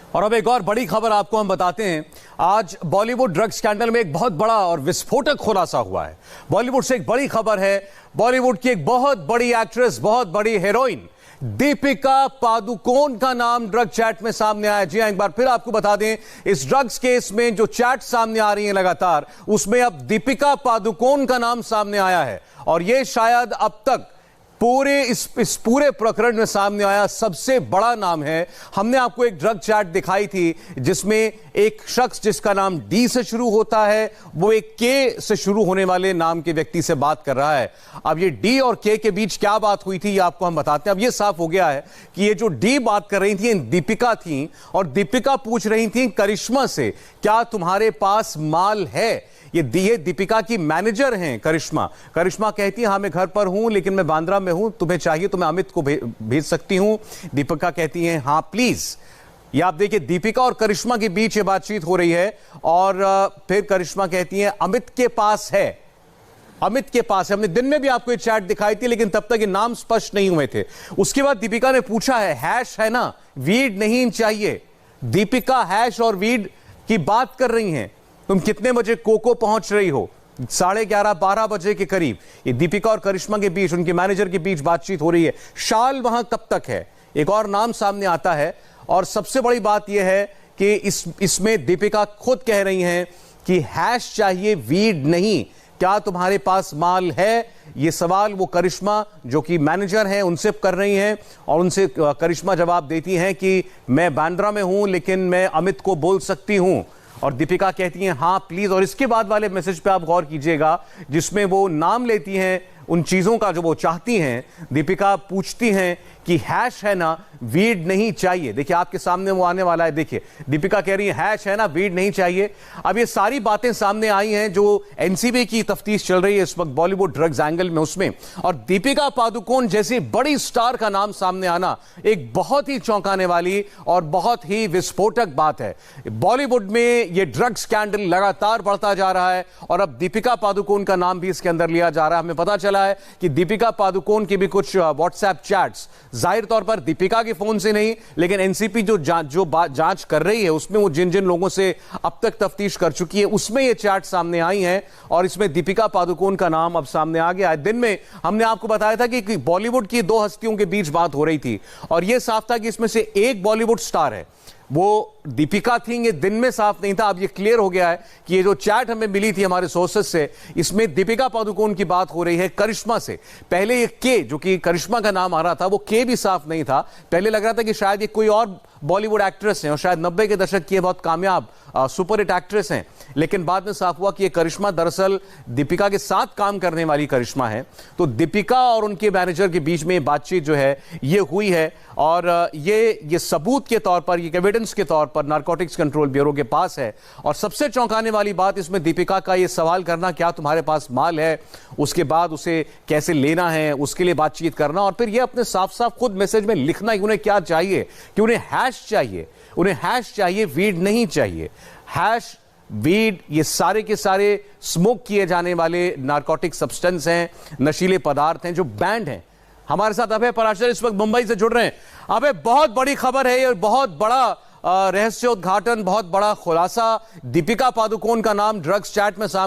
और अब एक और बड़ी खबर आपको हम बताते हैं। आज बॉलीवुड ड्रग स्कैंडल में एक बहुत बड़ा और विस्फोटक खुलासा हुआ है। बॉलीवुड से एक बड़ी खबर है। बॉलीवुड की एक बहुत बड़ी एक्ट्रेस, बहुत बड़ी हीरोइन दीपिका पादुकोण का नाम ड्रग चैट में सामने आया। जी हां, एक बार फिर आपको बता दें, इस ड्रग्स केस में जो चैट सामने आ रही है लगातार, उसमें अब दीपिका पादुकोण का नाम सामने आया है। और यह शायद अब तक इस पूरे प्रकरण में सामने आया सबसे बड़ा नाम है। हमने आपको एक ड्रग चैट दिखाई थी जिसमें एक शख्स जिसका नाम डी से शुरू होता है, वो एक के से शुरू होने वाले नाम के व्यक्ति से बात कर रहा है। अब ये डी और के बीच क्या बात हुई थी ये आपको हम बताते हैं। अब ये साफ हो गया है कि ये जो डी बात कर रही थी दीपिका थी, और दीपिका पूछ रही थी करिश्मा से, क्या तुम्हारे पास माल है। ये दीपिका की मैनेजर हैं करिश्मा। करिश्मा कहती है हाँ मैं घर पर हूं लेकिन मैं बांद्रा में हूं, तुम्हें चाहिए तो मैं अमित को भेज सकती हूं। दीपिका कहती है हाँ प्लीज। ये आप देखिए, दीपिका और करिश्मा के बीच ये बातचीत हो रही है। और फिर करिश्मा कहती है अमित के पास है, अमित के पास है। हमने दिन में भी आपको ये चैट दिखाई थी लेकिन तब तक ये नाम स्पष्ट नहीं हुए थे। उसके बाद दीपिका ने पूछा है हैश है ना, वीड नहीं चाहिए। दीपिका हैश और वीड की बात कर रही हैं। तुम कितने बजे कोको पहुंच रही हो? 11:30-12 बजे के करीब ये दीपिका और करिश्मा के बीच, उनके मैनेजर के बीच बातचीत हो रही है। शाल वहां तब तक है। एक और नाम सामने आता है और सबसे बड़ी बात यह है कि इसमें दीपिका खुद कह रही हैं कि हैश चाहिए, वीड नहीं। क्या तुम्हारे पास माल है? ये सवाल वो करिश्मा जो कि मैनेजर हैं उनसे कर रही हैं। और उनसे करिश्मा जवाब देती हैं कि मैं बांद्रा में हूं लेकिन मैं अमित को बोल सकती हूं। और दीपिका कहती हैं हाँ प्लीज। और इसके बाद वाले मैसेज पे आप गौर कीजिएगा जिसमें वो नाम लेती हैं उन चीजों का जो वो चाहती हैं। दीपिका पूछती हैं कि हैश है ना, वीड नहीं चाहिए। देखिए आपके सामने वो आने वाला है। देखिए दीपिका कह रही है हैश है ना, वीड नहीं चाहिए। अब ये सारी बातें सामने आई हैं जो एनसीबी की तफ्तीश चल रही है इस वक्त बॉलीवुड ड्रग्स एंगल में, उसमें। और दीपिका पादुकोण जैसी बड़ी स्टार का नाम सामने आना एक बहुत ही चौंकाने वाली और बहुत ही विस्फोटक बात है। बॉलीवुड में ये ड्रग स्कैंडल लगातार बढ़ता जा रहा है और अब दीपिका पादुकोण का नाम भी इसके अंदर लिया जा रहा है। हमें पता चला है कि दीपिका पादुकोण की भी कुछ व्हाट्सएप चैट्स, जाहिर तौर पर दीपिका के फोन से नहीं लेकिन एनसीपी जो जांच कर रही है उसमें वो जिन जिन लोगों से अब तक तफ्तीश कर चुकी है उसमें ये चैट सामने आई हैं। और इसमें दीपिका पादुकोण का नाम अब सामने आ गया है। दिन में हमने आपको बताया था कि बॉलीवुड की दो हस्तियों के बीच बात हो रही थी और यह साफ था कि इसमें से एक बॉलीवुड स्टार है, वो दीपिका थी। ये दिन में साफ नहीं था। अब ये क्लियर हो गया है कि ये जो चैट हमें मिली थी हमारे सोर्सेज से, इसमें दीपिका पादुकोण की बात हो रही है करिश्मा से। पहले ये के जो कि करिश्मा का नाम आ रहा था वो के भी साफ नहीं था। पहले लग रहा था कि शायद ये कोई और बॉलीवुड एक्ट्रेस हैं और शायद 90 के दशक की बहुत कामयाब सुपरहिट एक्ट्रेस हैं। लेकिन बाद में साफ हुआ कि ये करिश्मा दरअसल दीपिका के साथ काम करने वाली करिश्मा है। तो दीपिका और उनके मैनेजर के बीच में बातचीत जो है ये हुई है और ये सबूत के तौर पर, ये एविडेंस के तौर पर नारकोटिक्स कंट्रोल ब्यूरो के पास है। और सबसे चौंकाने वाली बात इसमें दीपिका का ये सवाल करना, क्या तुम्हारे पास माल है, उसके बाद उसे कैसे लेना है, उसके लिए बातचीत करना और फिर ये अपने साफ साफ खुद मैसेज में लिखना कि उन्हें क्या चाहिए, कि उन्हें हैश चाहिए, उन्हें हैश चाहिए, वीड नहीं चाहिए। हैश, वीड, ये सारे के सारे स्मोक किए जाने वाले नारकोटिक सब्सटेंस हैं, नशीले पदार्थ हैं जो बैंड हैं। हमारे साथ अभय पराशर इस वक्त मुंबई से जुड़ रहे हैं। अभय, बहुत बड़ी खबर है और बहुत बड़ा रहस्योद्घाटन, बहुत बड़ा खुलासा। दीपिका पादुकोण का नाम ड्रग्स चैट में सामने